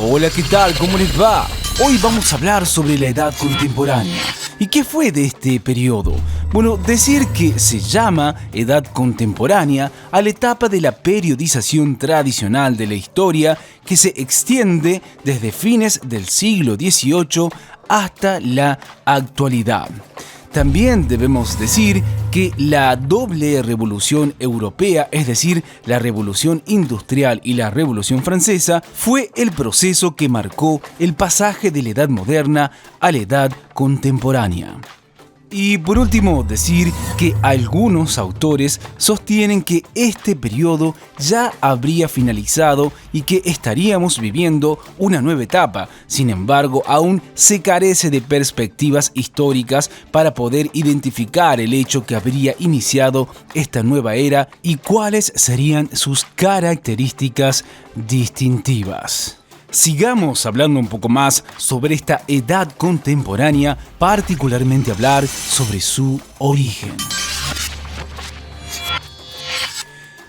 Hola, ¿qué tal? ¿Cómo les va? Hoy vamos a hablar sobre la edad contemporánea. ¿Y qué fue de este periodo? Bueno, decir que se llama edad contemporánea a la etapa de la periodización tradicional de la historia que se extiende desde fines del siglo XVIII hasta la actualidad. También debemos decir que la doble revolución europea, es decir, la revolución industrial y la revolución francesa, fue el proceso que marcó el pasaje de la edad moderna a la edad contemporánea. Y por último, decir que algunos autores sostienen que este periodo ya habría finalizado y que estaríamos viviendo una nueva etapa. Sin embargo, aún se carece de perspectivas históricas para poder identificar el hecho que habría iniciado esta nueva era y cuáles serían sus características distintivas. Sigamos hablando un poco más sobre esta edad contemporánea, particularmente hablar sobre su origen.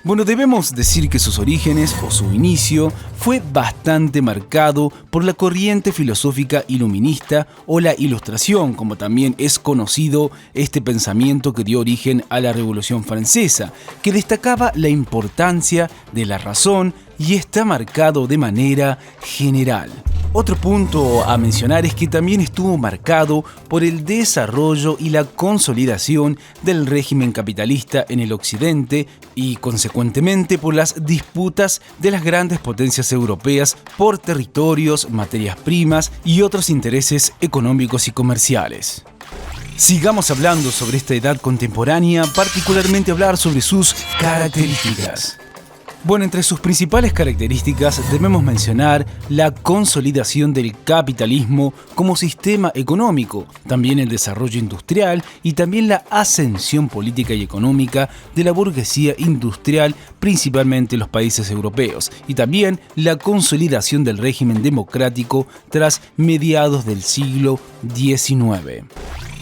Bueno, debemos decir que sus orígenes o su inicio fue bastante marcado por la corriente filosófica iluminista o la Ilustración, como también es conocido este pensamiento que dio origen a la Revolución Francesa, que destacaba la importancia de la razón y está marcado de manera general. Otro punto a mencionar es que también estuvo marcado por el desarrollo y la consolidación del régimen capitalista en el occidente y, consecuentemente, por las disputas de las grandes potencias europeas por territorios, materias primas y otros intereses económicos y comerciales. Sigamos hablando sobre esta edad contemporánea, particularmente hablar sobre sus características. Bueno, entre sus principales características debemos mencionar la consolidación del capitalismo como sistema económico, también el desarrollo industrial y también la ascensión política y económica de la burguesía industrial, principalmente en los países europeos, y también la consolidación del régimen democrático tras mediados del siglo XIX.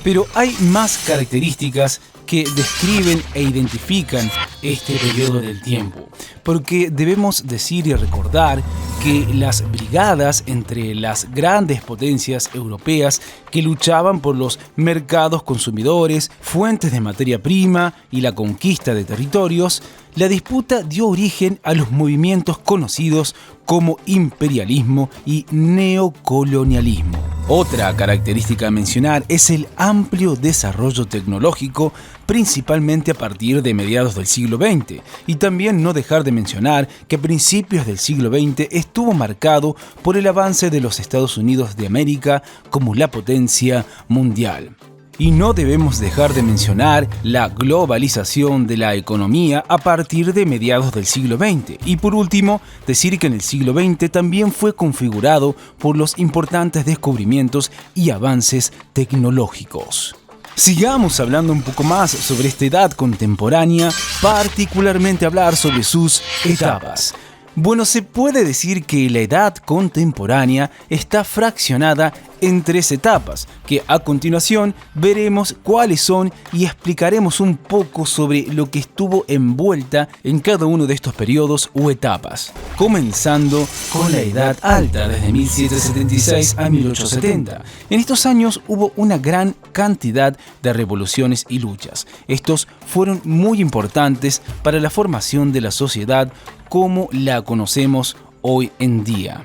Pero hay más características que describen e identifican este periodo del tiempo, porque debemos decir y recordar que las brigadas entre las grandes potencias europeas que luchaban por los mercados consumidores, fuentes de materia prima y la conquista de territorios, la disputa dio origen a los movimientos conocidos como imperialismo y neocolonialismo. Otra característica a mencionar es el amplio desarrollo tecnológico, principalmente a partir de mediados del siglo XX, y también no dejar de mencionar que a principios del siglo XX estuvo marcado por el avance de los Estados Unidos de América como la potencia mundial. Y no debemos dejar de mencionar la globalización de la economía a partir de mediados del siglo XX. Y por último, decir que en el siglo XX también fue configurado por los importantes descubrimientos y avances tecnológicos. Sigamos hablando un poco más sobre esta edad contemporánea, particularmente hablar sobre sus etapas. Bueno, se puede decir que la edad contemporánea está fraccionada en 3 etapas, que a continuación veremos cuáles son y explicaremos un poco sobre lo que estuvo envuelta en cada uno de estos periodos o etapas. Comenzando con la Edad Alta, desde 1776 a 1870. En estos años hubo una gran cantidad de revoluciones y luchas. Estos fueron muy importantes para la formación de la sociedad como la conocemos hoy en día.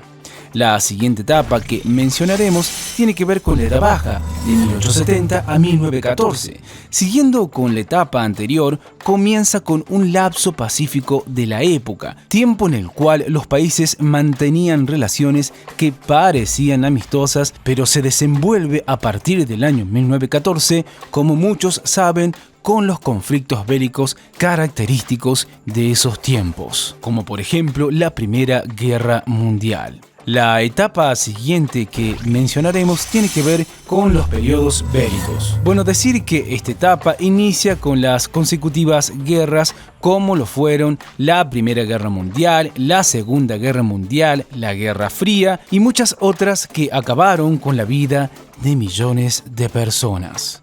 La siguiente etapa que mencionaremos tiene que ver con la Edad Baja, de 1870 a 1914. Siguiendo con la etapa anterior, comienza con un lapso pacífico de la época, tiempo en el cual los países mantenían relaciones que parecían amistosas, pero se desenvuelve a partir del año 1914, como muchos saben, con los conflictos bélicos característicos de esos tiempos, como por ejemplo la Primera Guerra Mundial. La etapa siguiente que mencionaremos tiene que ver con los periodos bélicos. Bueno, decir que esta etapa inicia con las consecutivas guerras como lo fueron la Primera Guerra Mundial, la Segunda Guerra Mundial, la Guerra Fría y muchas otras que acabaron con la vida de millones de personas.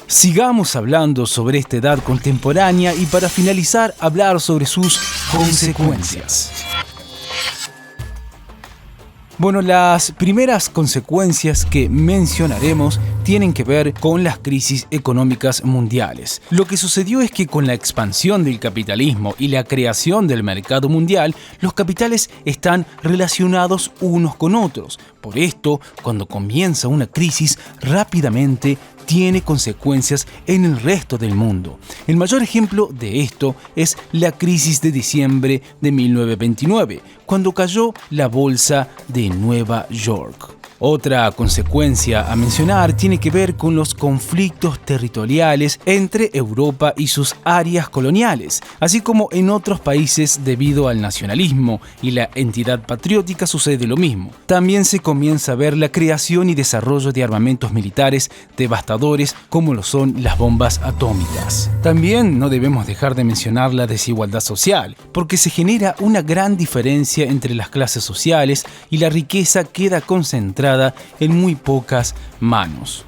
Sigamos hablando sobre esta edad contemporánea y para finalizar hablar sobre sus consecuencias. Bueno, las primeras consecuencias que mencionaremos tienen que ver con las crisis económicas mundiales. Lo que sucedió es que con la expansión del capitalismo y la creación del mercado mundial, los capitales están relacionados unos con otros. Por esto, cuando comienza una crisis, rápidamente tiene consecuencias en el resto del mundo. El mayor ejemplo de esto es la crisis de diciembre de 1929, cuando cayó la bolsa de Nueva York. Otra consecuencia a mencionar tiene que ver con los conflictos territoriales entre Europa y sus áreas coloniales, así como en otros países debido al nacionalismo y la entidad patriótica sucede lo mismo. También se comienza a ver la creación y desarrollo de armamentos militares devastadores como lo son las bombas atómicas. También no debemos dejar de mencionar la desigualdad social, porque se genera una gran diferencia entre las clases sociales y la riqueza queda concentrada en muy pocas manos.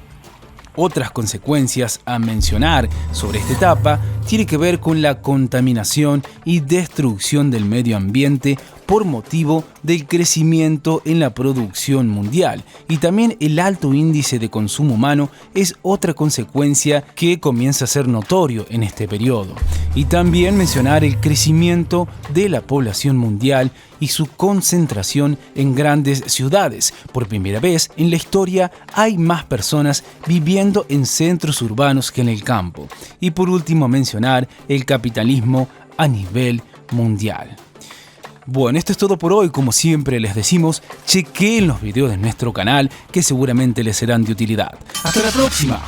Otras consecuencias a mencionar sobre esta etapa tiene que ver con la contaminación y destrucción del medio ambiente por motivo del crecimiento en la producción mundial, y también el alto índice de consumo humano es otra consecuencia que comienza a ser notorio en este periodo. Y también mencionar el crecimiento de la población mundial y su concentración en grandes ciudades. Por primera vez en la historia hay más personas viviendo en centros urbanos que en el campo. Y por último mencionar el capitalismo a nivel mundial. Bueno, esto es todo por hoy. Como siempre les decimos, chequeen los videos de nuestro canal que seguramente les serán de utilidad. ¡Hasta la próxima!